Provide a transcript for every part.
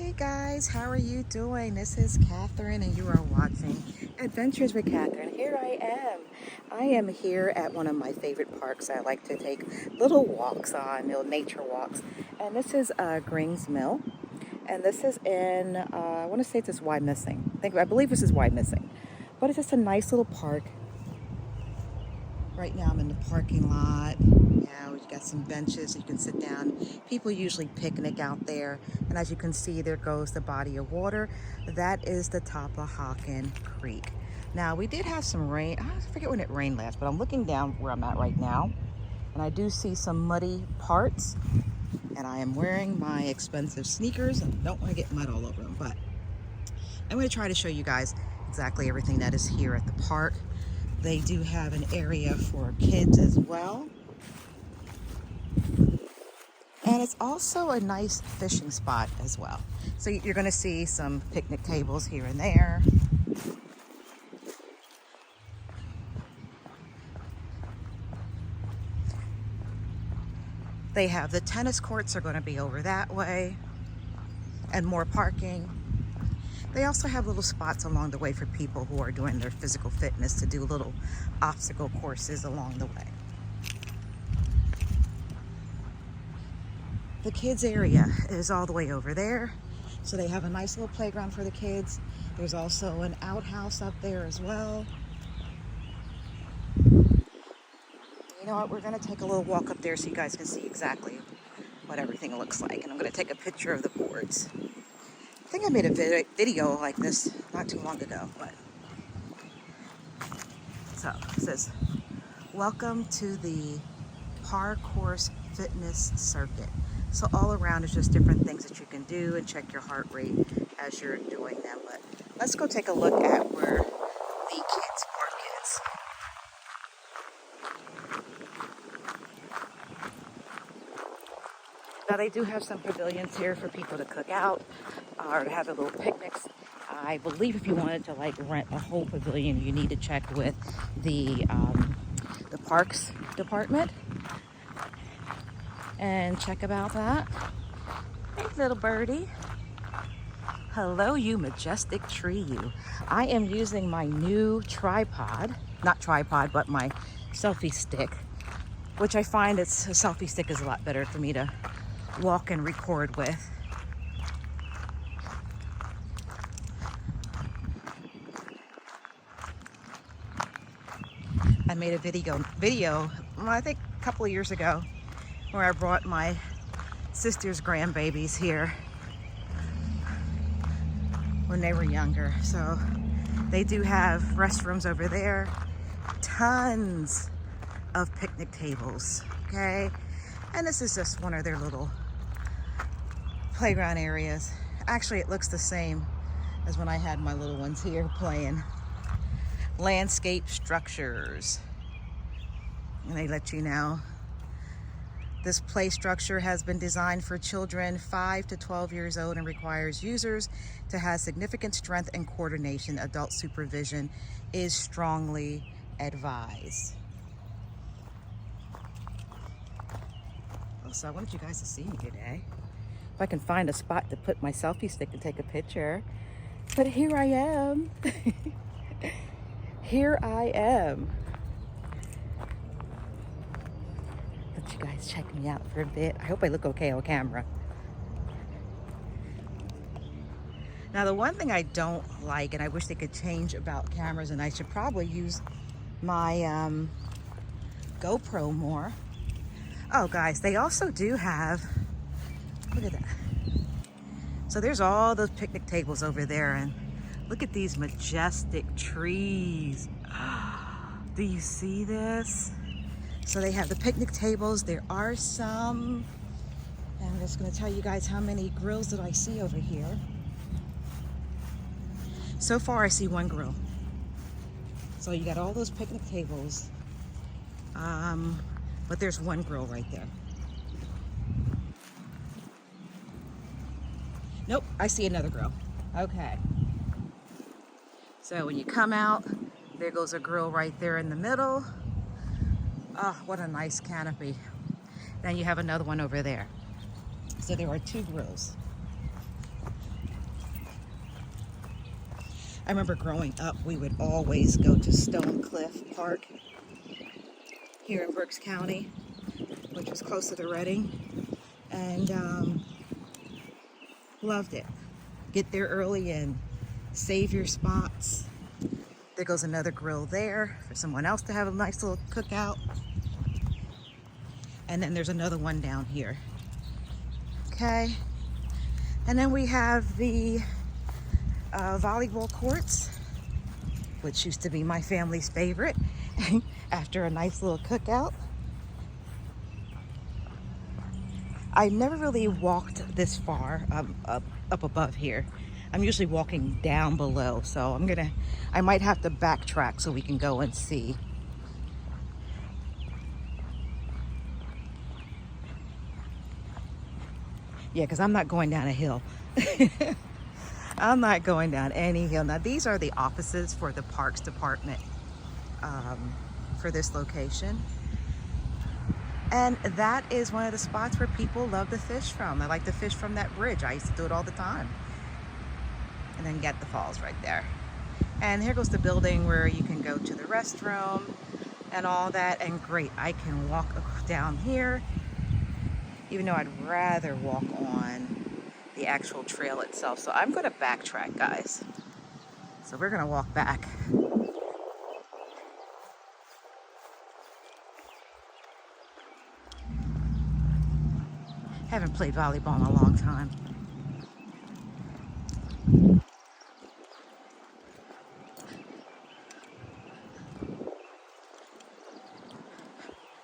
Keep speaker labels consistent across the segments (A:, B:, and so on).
A: Hey guys, how are you doing? This is Catherine and you are watching Adventures with Catherine. Here I am. I am here at one of my favorite parks I like to take little walks on, little nature walks. And this is Grings Mill. And this is in, I want to say this is Wyomissing. I believe this is Wyomissing. But it's just a nice little park. Right now I'm in the parking lot. Yeah, we've got some benches you can sit down. People usually picnic out there. And as you can see, there goes the body of water. That is the Hockin Creek. Now, we did have some rain. I forget when it rained last, but I'm looking down where I'm at right now. And I do see some muddy parts. And I am wearing my expensive sneakers and don't want to get mud all over them. But I'm going to try to show you guys exactly everything that is here at the park. They do have an area for kids as well. And it's also a nice fishing spot as well. So you're going to see some picnic tables here and there. They have the tennis courts are going to be over that way and more parking. They also have little spots along the way for people who are doing their physical fitness to do little obstacle courses along the way. The kids area is all the way over there. So they have a nice little playground for the kids. There's also an outhouse up there as well. You know what, we're gonna take a little walk up there so you guys can see exactly what everything looks like. And I'm gonna take a picture of the boards. I think I made a video like this not too long ago, but. So it says, welcome to the Park Course Fitness Circuit. So all around is just different things that you can do and check your heart rate as you're doing them. But let's go take a look at where the kids' park is. Now they do have some pavilions here for people to cook out or to have their little picnics. I believe if you wanted to like rent a whole pavilion, you need to check with the parks department and check about that. Hey little birdie. Hello, you majestic tree, you. I am using my new tripod, not tripod, but my selfie stick, which I find a selfie stick is a lot better for me to walk and record with. I made a video, I think a couple of years ago, where I brought my sister's grandbabies here when they were younger. So they do have restrooms over there, tons of picnic tables, okay? And this is just one of their little playground areas. Actually, it looks the same as when I had my little ones here playing. Landscape structures. And they let you know. This play structure has been designed for children 5 to 12 years old and requires users to have significant strength and coordination. Adult supervision is strongly advised. So I wanted you guys to see me today. If I can find a spot to put my selfie stick and take a picture. But here I am. Here I am. Let you guys check me out for a bit. I hope I look okay on camera. Now the one thing I don't like, and I wish they could change about cameras, and I should probably use my GoPro more. Oh guys, they also do have, look at that. So there's all those picnic tables over there, and look at these majestic trees. Do you see this? So they have the picnic tables. There are some, and I'm just gonna tell you guys how many grills that I see over here. So far I see one grill. So you got all those picnic tables, but there's one grill right there. Nope, I see another grill. Okay. So when you come out, there goes a grill right there in the middle. Oh, what a nice canopy. Then you have another one over there. So there are two grills. I remember growing up, we would always go to Stone Cliff Park here in Berks County, which was closer to Reading, and loved it. Get there early and save your spots. There goes another grill there for someone else to have a nice little cookout. And then there's another one down here. Okay. And then we have the volleyball courts, which used to be my family's favorite after a nice little cookout. I never really walked this far up above here. I'm usually walking down below, so I might have to backtrack so we can go and see. Yeah, because I'm not going down a hill. I'm not going down any hill. Now, these are the offices for the Parks Department for this location. And that is one of the spots where people love to fish from. I like to fish from that bridge. I used to do it all the time. And then get the falls right there. And here goes the building where you can go to the restroom and all that. And great, I can walk down here, even though I'd rather walk on the actual trail itself. So I'm gonna backtrack, guys. So we're gonna walk back. Haven't played volleyball in a long time.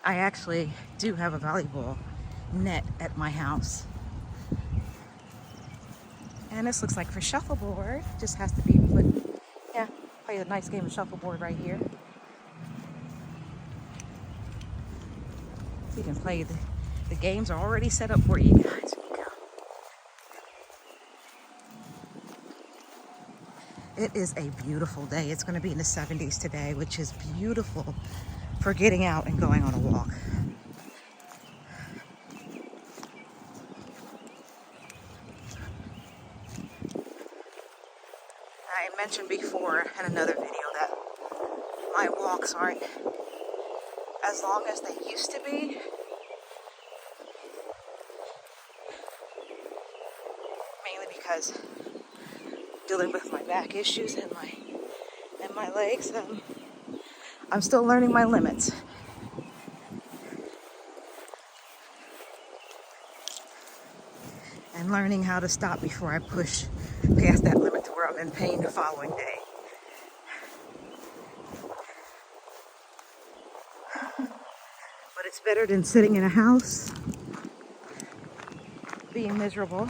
A: I actually do have a volleyball net at my house. And this looks like for shuffleboard. Just has to be put, yeah, play a nice game of shuffleboard right here. So you can play, the games are already set up for you guys. It is a beautiful day. It's going to be in the 70s today, which is beautiful for getting out and going on a walk. I mentioned before in another video that my walks aren't as long as they used to be. Mainly because dealing with my back issues and my legs. I'm still learning my limits. And learning how to stop before I push past that limit to where I'm in pain the following day. But it's better than sitting in a house, being miserable.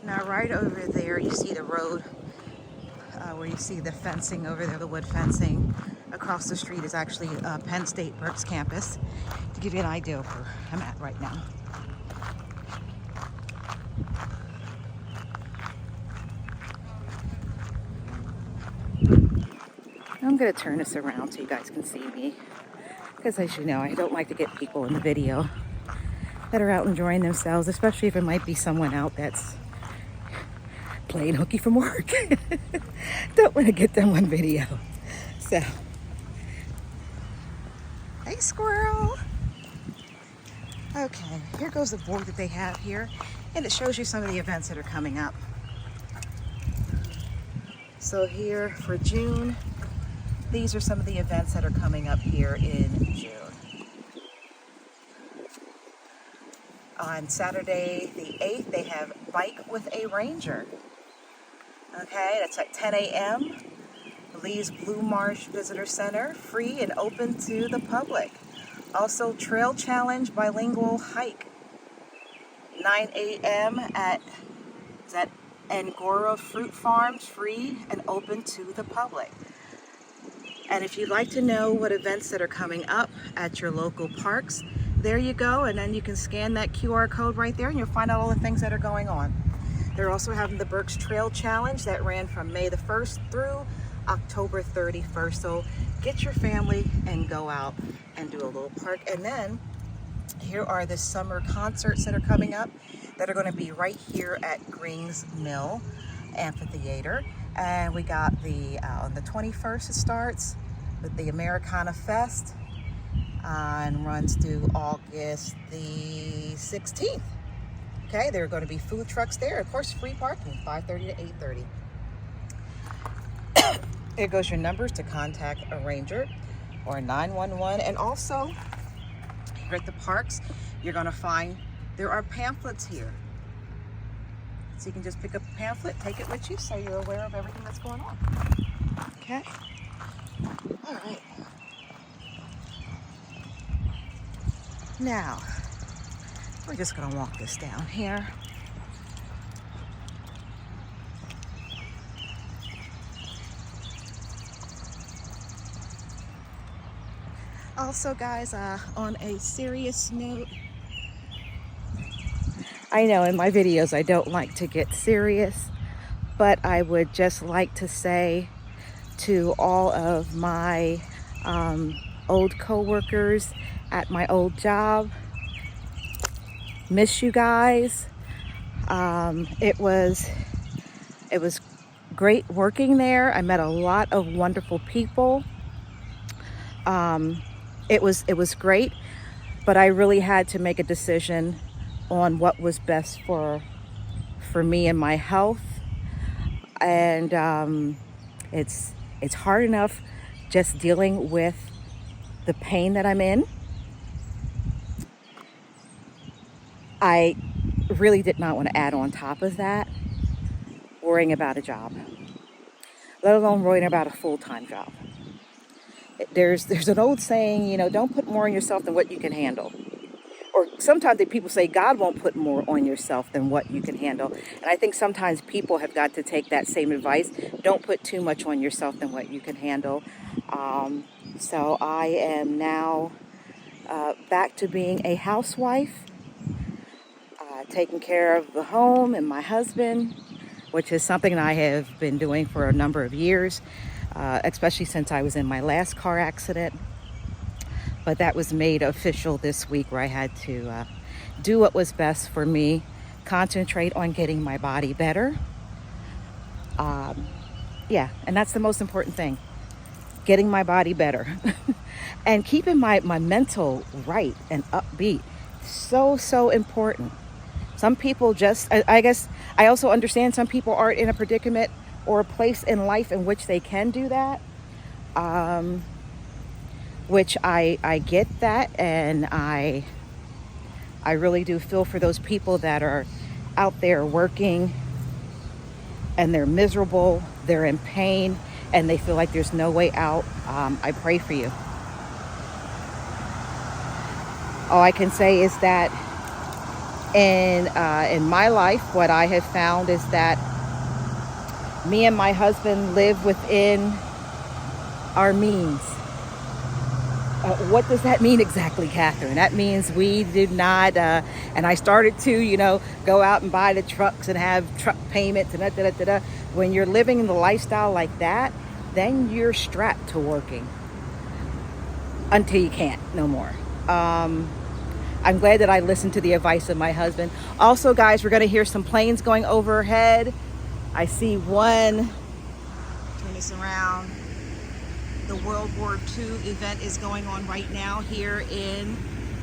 A: Now right over there you see the road where you see the fencing over there, the wood fencing. Across the street is actually Penn State Berks campus, to give you an idea of where I'm at right now. I'm going to turn this around so you guys can see me, because as you know, I don't like to get people in the video that are out enjoying themselves, especially if it might be someone out that's playing hooky from work. Don't want to get them on video. So, hey squirrel. Okay, here goes the board that they have here, and it shows you some of the events that are coming up. So here for June, these are some of the events that are coming up here in June. On Saturday the 8th, they have Bike with a Ranger. Okay, that's at 10 a.m. Lee's Blue Marsh Visitor Center, free and open to the public. Also, Trail Challenge Bilingual Hike, 9 a.m. at Angora Fruit Farms, free and open to the public. And if you'd like to know what events that are coming up at your local parks, there you go, and then you can scan that QR code right there and you'll find out all the things that are going on. They're also having the Berks Trail Challenge that ran from May the 1st through October 31st. So get your family and go out and do a little park. And then here are the summer concerts that are coming up that are going to be right here at Grings Mill Amphitheater. And we got on the 21st it starts with the Americana Fest and runs through August the 16th. Okay, there are going to be food trucks there. Of course, free parking, 5:30 to 8:30. Here goes your numbers to contact a ranger or 911. And also, here at the parks, you're going to find there are pamphlets here. So you can just pick up a pamphlet, take it with you so you're aware of everything that's going on. Okay? All right. Now, we're just going to walk this down here. Also, guys, on a serious note, I know in my videos I don't like to get serious, but I would just like to say to all of my old co-workers at my old job, miss you guys. It was great working there. I met a lot of wonderful people. It was great, but I really had to make a decision on what was best for me and my health. And it's hard enough just dealing with the pain that I'm in. I really did not want to add on top of that worrying about a job, let alone worrying about a full-time job. There's an old saying, you know, don't put more on yourself than what you can handle. Or sometimes people say God won't put more on yourself than what you can handle. And I think sometimes people have got to take that same advice. Don't put too much on yourself than what you can handle. So I am now back to being a housewife, taking care of the home and my husband, which is something I have been doing for a number of years, especially since I was in my last car accident. But that was made official this week, where I had to do what was best for me, concentrate on getting my body better. Yeah, and that's the most important thing, getting my body better and keeping my mental right and upbeat. So important. Some people I guess I also understand some people aren't in a predicament or a place in life in which they can do that. Which I get that, and I really do feel for those people that are out there working and they're miserable, they're in pain, and they feel like there's no way out. I pray for you. All I can say is that in my life, what I have found is that me and my husband live within our means. What does that mean exactly, Catherine? That means we did not, and I started to, go out and buy the trucks and have truck payments and da-da-da-da-da. When you're living the lifestyle like that, then you're strapped to working until you can't no more. I'm glad that I listened to the advice of my husband. Also, guys, we're going to hear some planes going overhead. I see one. Turn this around. The World War II event is going on right now here in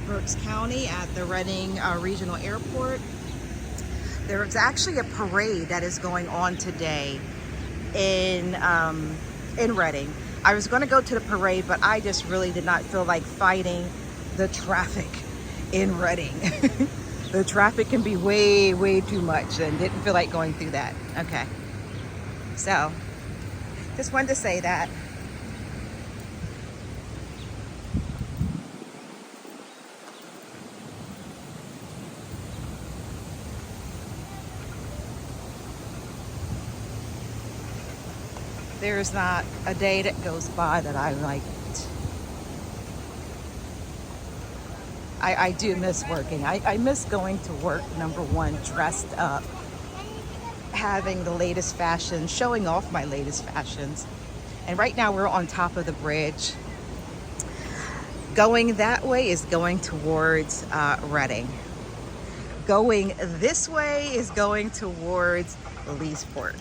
A: Berks County at the Reading Regional Airport. There's actually a parade that is going on today in Reading. I was going to go to the parade, but I just really did not feel like fighting the traffic in Reading. The traffic can be way too much, and didn't feel like going through that. Okay, so just wanted to say that. There's not a day that goes by that I like. I do miss working. I miss going to work, number one, dressed up. having the latest fashion, showing off my latest fashions. And right now we're on top of the bridge. Going that way is going towards Reading. Going this way is going towards Leesport.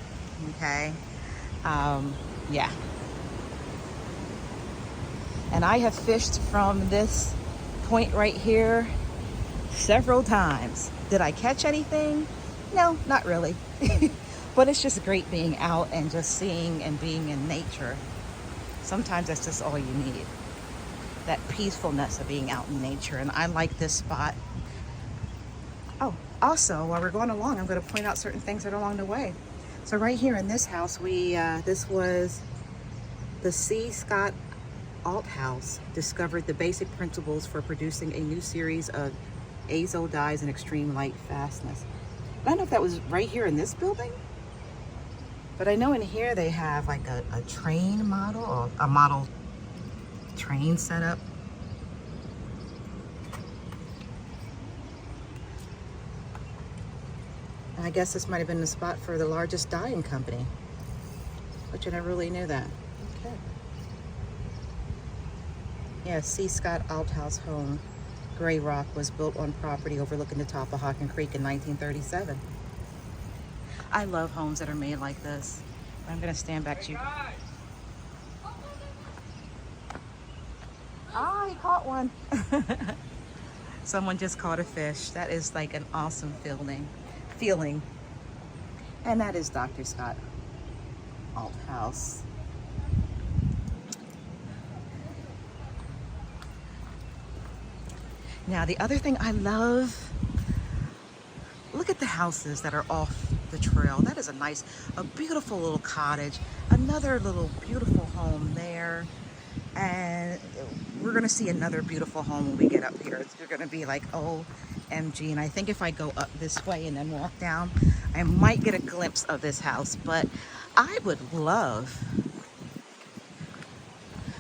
A: Okay, yeah. And I have fished from this point right here several times. Did I catch anything? No, not really. But it's just great being out and just seeing and being in nature. Sometimes that's just all you need. That peacefulness of being out in nature. And I like this spot. Oh, also, while we're going along, I'm going to point out certain things that are along the way. So right here in this house, this was the C. Scott Alt House discovered the basic principles for producing a new series of azo dyes in extreme light fastness. I don't know if that was right here in this building, but I know in here they have like a train model, or a model train setup. And I guess this might have been the spot for the largest dyeing company, which I never really knew that. Okay. Yeah, C. Scott Althouse Home, Gray Rock, was built on property overlooking the top of Hawken Creek in 1937. I love homes that are made like this. I'm gonna stand back to you. Ah, he caught one. Someone just caught a fish. That is like an awesome feeling. And that is Dr. Scott Althouse. Now, the other thing I love, look at the houses that are off the trail. That is a beautiful little cottage. Another little beautiful home there. And we're gonna see another beautiful home when we get up here. It's gonna be like, OMG. And I think if I go up this way and then walk down, I might get a glimpse of this house. But I would love,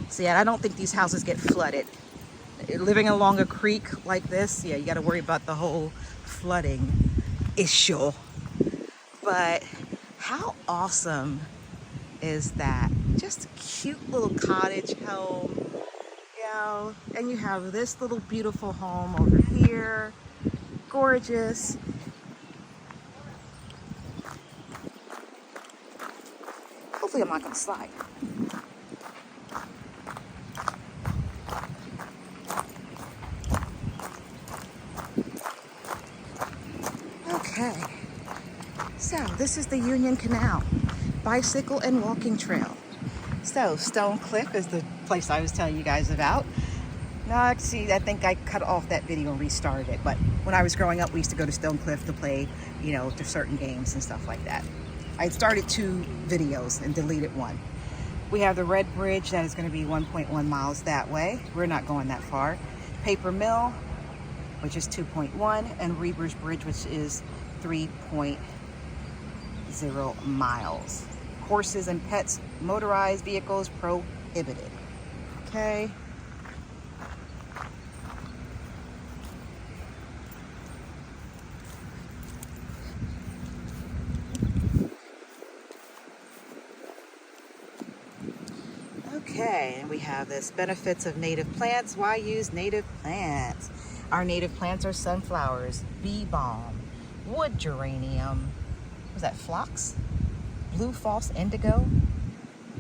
A: see, I don't think these houses get flooded. Living along a creek like this, yeah, you got to worry about the whole flooding issue. But how awesome is that? Just a cute little cottage home, you know, and you have this little beautiful home over here. Gorgeous. Hopefully I'm not going to slide. Okay, so this is the Union Canal bicycle and walking trail. So Stone Cliff is the place I was telling you guys about. Now, see, I think I cut off that video and restarted it, but when I was growing up, we used to go to Stone Cliff to play, you know, to certain games and stuff like that. I started 2 videos and deleted 1. We have the Red Bridge that is going to be 1.1 miles that way. We're not going that far. Paper Mill, which is 2.1, and Reber's Bridge, which is 3.0 miles. Horses and pets, motorized vehicles prohibited. Okay. Okay, and we have this benefits of native plants. Why use native plants? Our native plants are sunflowers, bee balm, wood geranium, was that phlox? Blue false indigo,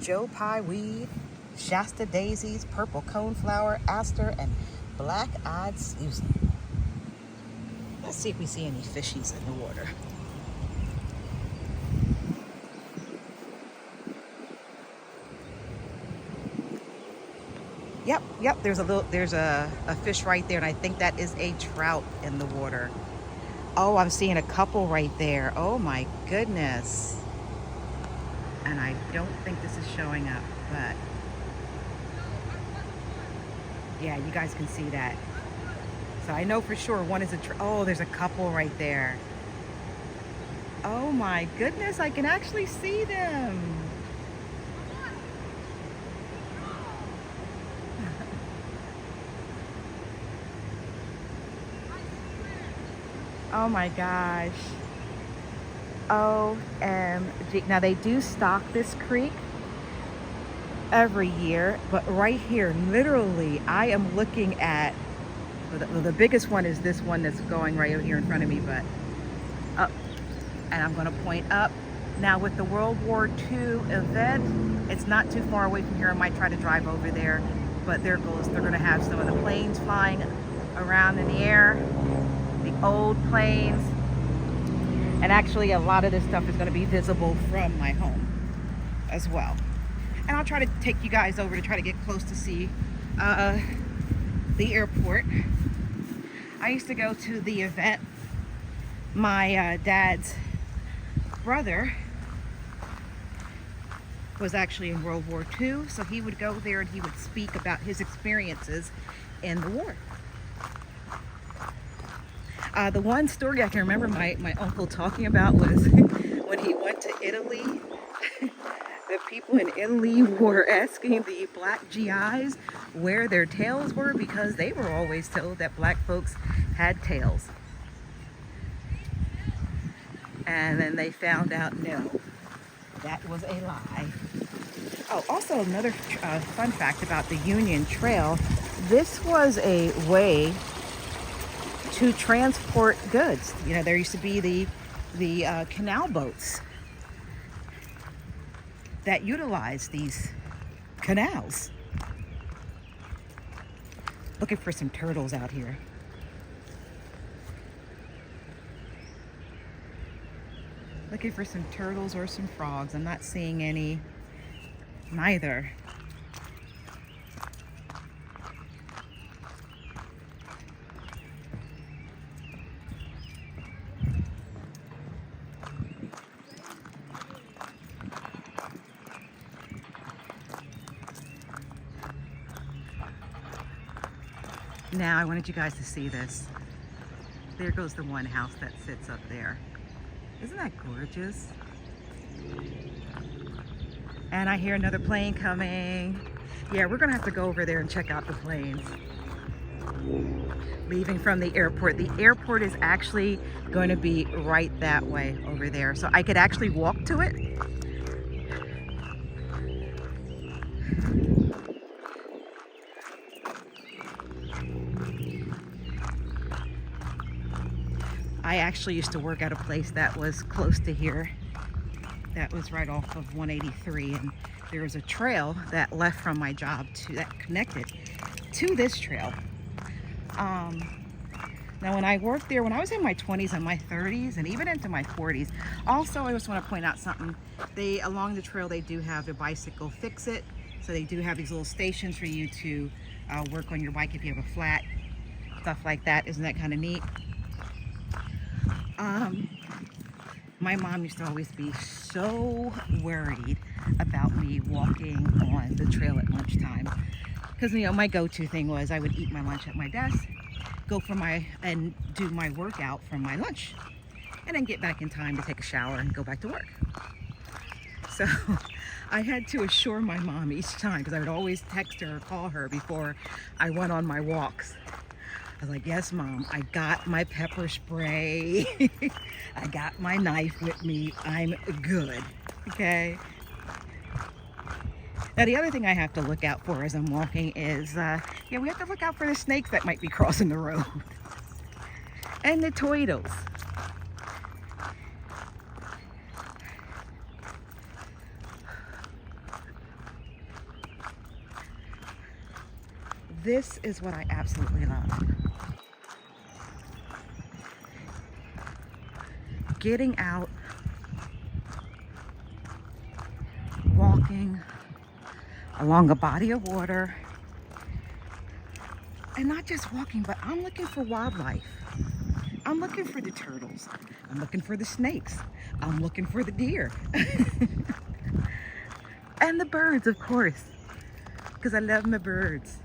A: Joe Pye weed, Shasta daisies, purple coneflower, aster, and black-eyed Susan. Let's see if we see any fishies in the water. Yep, there's a fish right there, and I think that is a trout in the water. Oh, I'm seeing a couple right there. Oh my goodness. And I don't think this is showing up, but yeah, you guys can see that. So I know for sure one is oh, there's a couple right there. Oh my goodness, I can actually see them. Oh my gosh. OMG. Now they do stock this creek every year, but right here, literally, I am looking at, the biggest one is this one that's going right over here in front of me, but up, and I'm going to point up. Now with the World War II event, it's not too far away from here. I might try to drive over there, but there goes, they're going to have some of the planes flying around in the air, the old planes, and actually a lot of this stuff is going to be visible from my home as well. And I'll try to take you guys over to try to get close to see the airport. I used to go to the event. My dad's brother was actually in World War II, so he would go there and he would speak about his experiences in the war. The one story I can remember my uncle talking about was when he went to Italy. The people in Italy were asking the black GIs where their tails were because they were always told that black folks had tails. And then they found out, no, that was a lie. Oh, also another fun fact about the Union Trail. This was a way to transport goods. You know, there used to be the canal boats that utilized these canals. Looking for some turtles out here. Looking for some turtles or some frogs. I'm not seeing any, neither. Now I wanted you guys to see this. There goes the one house that sits up there. Isn't that gorgeous? And I hear another plane coming. Yeah, we're gonna have to go over there and check out the planes. Leaving from the airport. The airport is actually going to be right that way over there. So I could actually walk to it. I actually used to work at a place that was close to here. That was right off of 183, and there was a trail that left from my job that connected to this trail. Now when I worked there, when I was in my 20s and my 30s and even into my 40s, also I just want to point out something. Along the trail they do have a bicycle fix it. So they do have these little stations for you to work on your bike if you have a flat, stuff like that. Isn't that kind of neat? My mom used to always be so worried about me walking on the trail at lunchtime. Because, you know, my go-to thing was I would eat my lunch at my desk, go and do my workout from my lunch, and then get back in time to take a shower and go back to work. So I had to assure my mom each time, because I would always text her or call her before I went on my walks. I was like, yes, Mom, I got my pepper spray. I got my knife with me. I'm good, okay? Now, the other thing I have to look out for as I'm walking is, we have to look out for the snakes that might be crossing the road. And the turtles. This is what I absolutely love. Getting out, walking along a body of water, and not just walking, but I'm looking for wildlife. I'm looking for the turtles. I'm looking for the snakes. I'm looking for the deer. And the birds, of course, because I love my birds.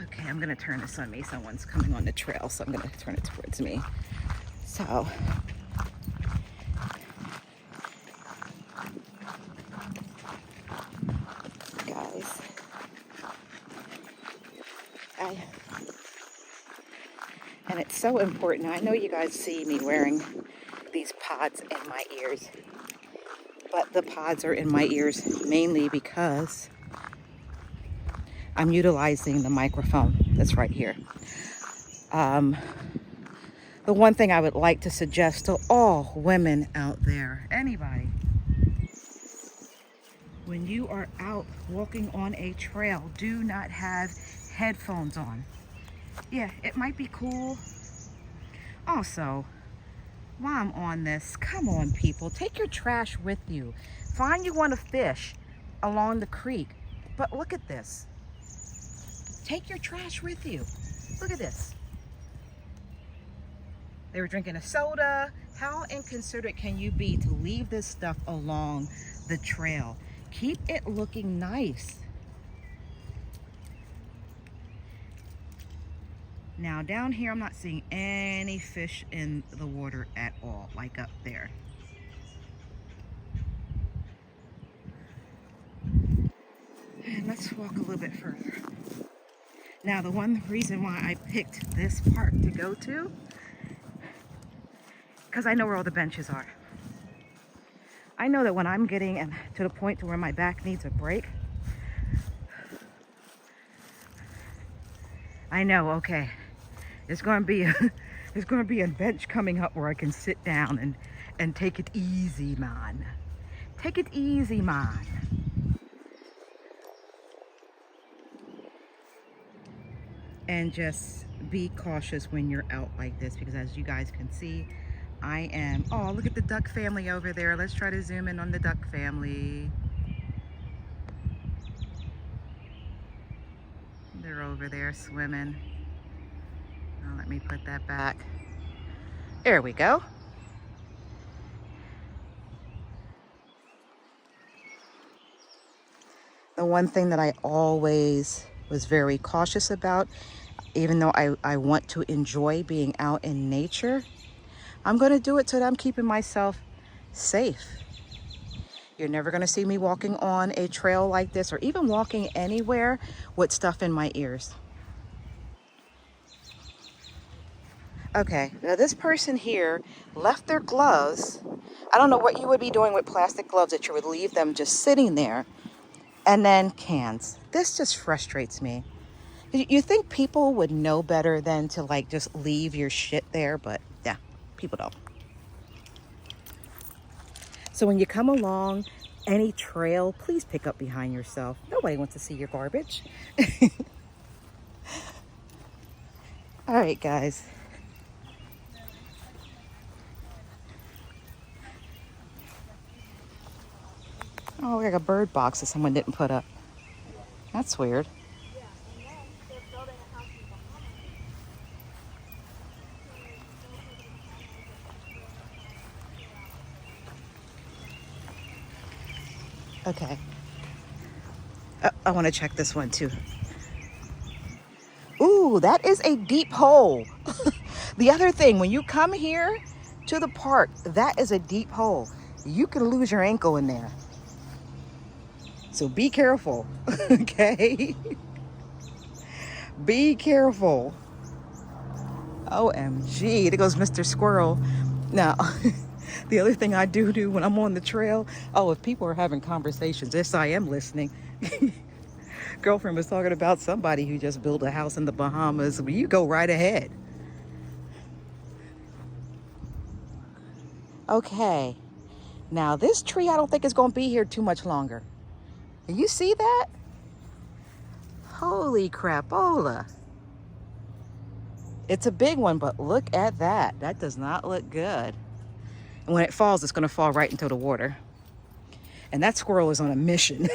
A: Okay, I'm gonna turn this on me. Someone's coming on the trail, so I'm gonna turn it towards me. So, guys, Hi. And it's so important. I know you guys see me wearing these pods in my ears, but the pods are in my ears mainly because I'm utilizing the microphone that's right here. The one thing I would like to suggest to all women out there, anybody, when you are out walking on a trail, do not have headphones on. Yeah, it might be cool. Also, while I'm on this, come on people, take your trash with you. Fine, you want to fish along the creek, but look at this. Take your trash with you. Look at this. They were drinking a soda. How inconsiderate can you be to leave this stuff along the trail? Keep it looking nice. Now down here, I'm not seeing any fish in the water at all, like up there. And let's walk a little bit further. Now, the one reason why I picked this park to go to, because I know where all the benches are. I know that when I'm getting to the point to where my back needs a break, I know, okay, there's going to be a bench coming up where I can sit down and take it easy, man. Take it easy, man. And just be cautious when you're out like this, because as you guys can see, I am, oh, look at the duck family over there. Let's try to zoom in on the duck family. They're over there swimming. Now let me put that back. There we go. The one thing that I always was very cautious about, even though I want to enjoy being out in nature, I'm going to do it so that I'm keeping myself safe. You're never going to see me walking on a trail like this or even walking anywhere with stuff in my ears. Okay, now this person here left their gloves. I don't know what you would be doing with plastic gloves that you would leave them just sitting there. And then cans. This just frustrates me. You think people would know better than to like just leave your shit there, but yeah, people don't. So when you come along any trail, please pick up behind yourself. Nobody wants to see your garbage. All right, guys. Oh, we got a bird box that someone didn't put up. That's weird. Okay. I want to check this one too. Ooh, that is a deep hole. The other thing, when you come here to the park, that is a deep hole. You can lose your ankle in there. So be careful, okay? Be careful. OMG, there goes Mr. Squirrel. Now, the other thing I do when I'm on the trail, oh, if people are having conversations, yes, I am listening. Girlfriend was talking about somebody who just built a house in the Bahamas. Well, you go right ahead. Okay. Now, this tree, I don't think is going to be here too much longer. Can you see that? Holy crapola. It's a big one, but look at that. That does not look good. And when it falls, it's going to fall right into the water. And that squirrel is on a mission.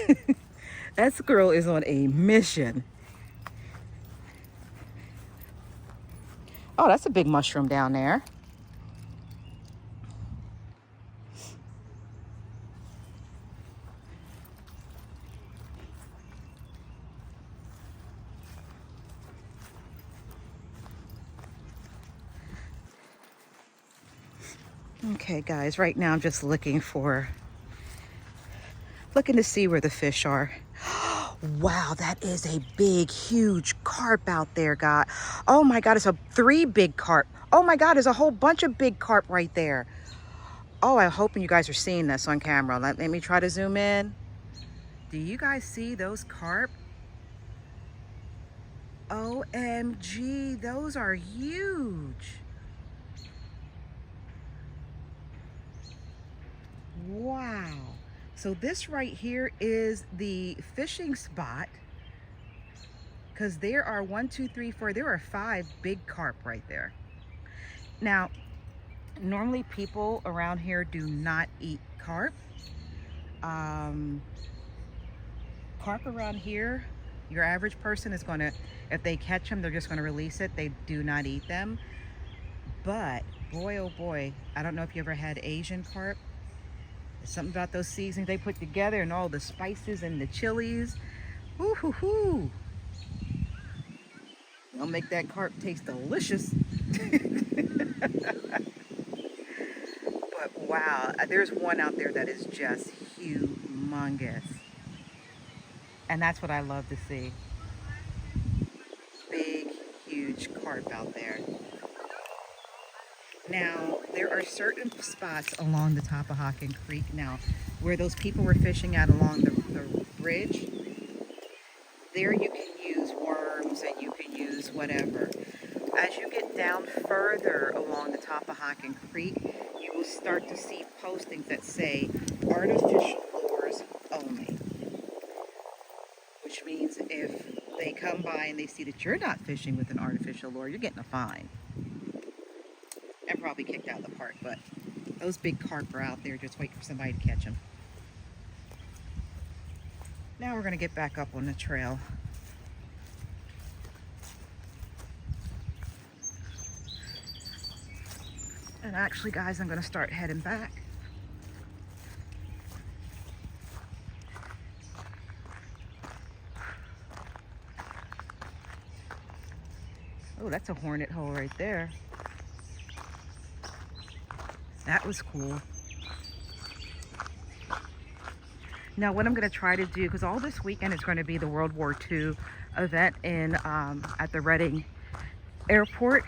A: That squirrel is on a mission. Oh, that's a big mushroom down there. Okay, guys, right now I'm just looking to see where the fish are. Wow, that is a big, huge carp out there, God. Oh my God, it's a 3 big carp. Oh my God, there's a whole bunch of big carp right there. Oh, I'm hoping you guys are seeing this on camera. Let me try to zoom in. Do you guys see those carp? OMG, those are huge. Wow. So this right here is the fishing spot, because there are 1, 2, 3, 4, there are 5 big carp right there. Now, normally people around here do not eat carp. Carp around here, your average person is gonna, if they catch them, they're just gonna release it. They do not eat them. But boy, oh boy, I don't know if you ever had Asian carp. There's something about those seasonings they put together and all the spices and the chilies. Ooh, hoo, hoo. They'll make that carp taste delicious. But wow, there's one out there that is just humongous. And that's what I love to see. Big, huge carp out there. Now, there are certain spots along the Tappahocken Creek now where those people were fishing at along the bridge. There you can use worms and you can use whatever. As you get down further along the Tappahocken Creek, you will start to see postings that say artificial lures only. Which means if they come by and they see that you're not fishing with an artificial lure, you're getting a fine. And probably kicked out of the park, but those big carp are out there just waiting for somebody to catch them. Now we're gonna get back up on the trail. And actually, guys, I'm gonna start heading back. Oh, that's a hornet hole right there. That was cool. Now what I'm going to try to do, because all this weekend is going to be the World War II event in at the Reading Airport.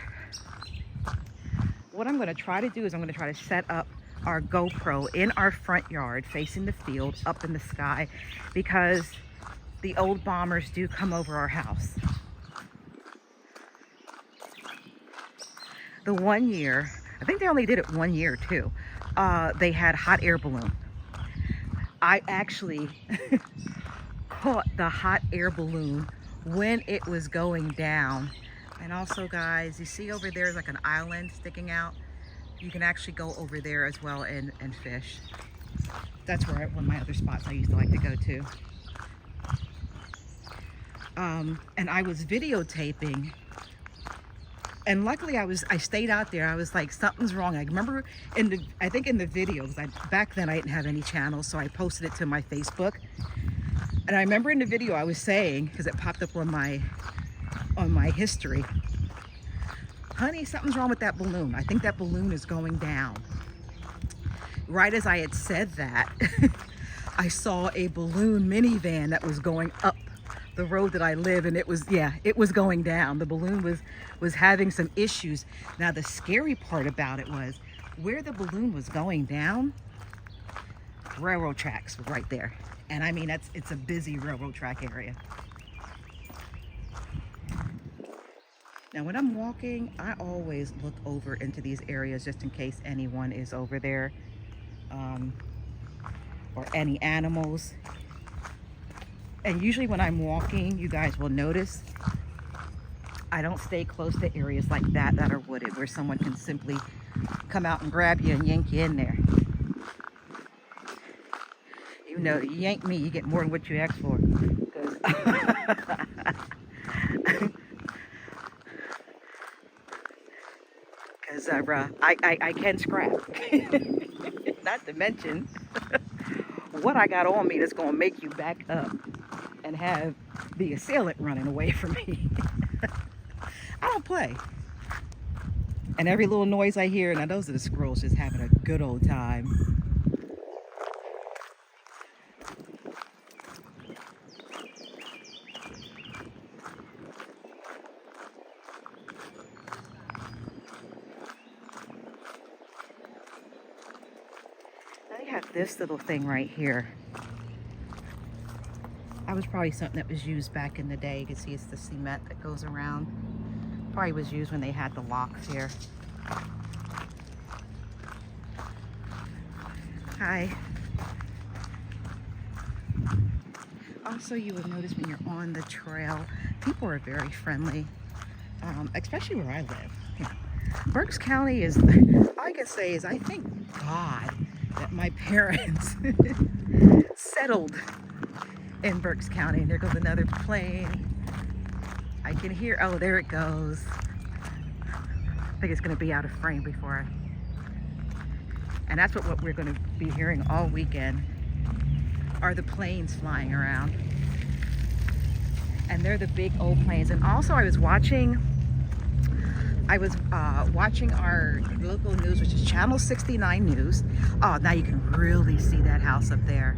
A: What I'm going to try to do is I'm going to try to set up our GoPro in our front yard facing the field up in the sky, because the old bombers do come over our house. The one year, I think they only did it 1 year too, they had hot air balloon. I actually caught the hot air balloon when it was going down. And also, guys, you see over there is like an island sticking out. You can actually go over there as well and fish. That's where one of my other spots I used to like to go to. And I was videotaping. And luckily I stayed out there. I was like, something's wrong. I remember I think in the videos, back then I didn't have any channels, so I posted it to my Facebook. And I remember in the video I was saying, because it popped up on my history, honey, something's wrong with that balloon. I think that balloon is going down. Right as I had said that, I saw a balloon minivan that was going up the road that I live, and it was going down. The balloon was having some issues. Now the scary part about it was where the balloon was going down, railroad tracks were right there. And I mean, it's a busy railroad track area. Now when I'm walking, I always look over into these areas just in case anyone is over there, or any animals. And usually when I'm walking, you guys will notice I don't stay close to areas like that are wooded, where someone can simply come out and grab you and yank you in there. You know, you yank me, you get more than what you asked for. Because I can scrap. Not to mention what I got on me that's going to make you back up and have the assailant running away from me. I don't play. And every little noise I hear, now those are the squirrels just having a good old time. this little thing right here. That was probably something that was used back in the day. You can see it's the cement that goes around. Probably was used when they had the locks here. Hi. Also, you would notice when you're on the trail, people are very friendly, especially where I live. You know, Berks County is, all I can say is I thank God that my parents settled in Berks County. And there goes another plane. I can hear, oh, there it goes. I think it's going to be out of frame before and that's what we're going to be hearing all weekend are the planes flying around. And they're the big old planes. And also I was watching our local news, which is Channel 69 News. Oh, now you can really see that house up there.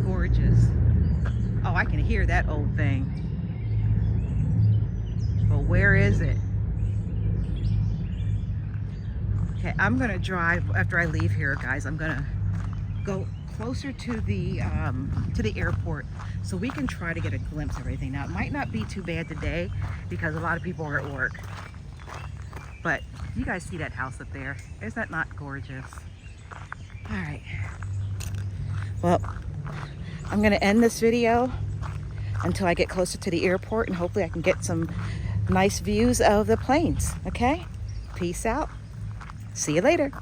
A: Gorgeous. Oh, I can hear that old thing. But where is it? Okay, I'm gonna drive after I leave here, guys. I'm gonna go closer to the airport so we can try to get a glimpse of everything. Now, it might not be too bad today because a lot of people are at work. But you guys see that house up there? Is that not gorgeous? All right. Well, I'm gonna end this video until I get closer to the airport and hopefully I can get some nice views of the planes, okay? Peace out. See you later.